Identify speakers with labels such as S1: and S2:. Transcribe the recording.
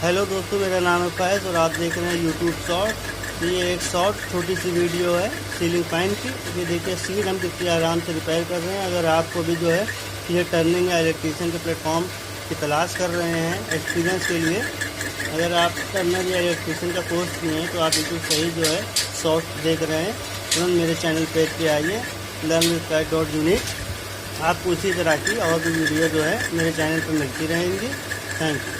S1: Hello दोस्तों, मेरा नाम है फैज़ और आप देख रहे हैं यूट्यूब शॉर्ट। ये एक शॉर्ट छोटी सी वीडियो है सीलिंग फैन की। ये देखिए सीट हम कितनी आराम से रिपेयर कर रहे हैं। अगर आपको भी जो है ये टर्निंग या इलेक्ट्रीशियन के प्लेटफॉर्म की तलाश कर रहे हैं एक्सपीरियंस के लिए, अगर आप टर्नर या इलेक्ट्रीशियन का कोर्स किए हैं तो आप बिल्कुल सही जो है शॉर्ट देख रहे हैं। तुरंत मेरे चैनल पेज पे आइए learnwithfaiz.unit। आपको इसी तरह की और भी वीडियो जो है मेरे चैनल पर मिलती रहेंगी। Thank you.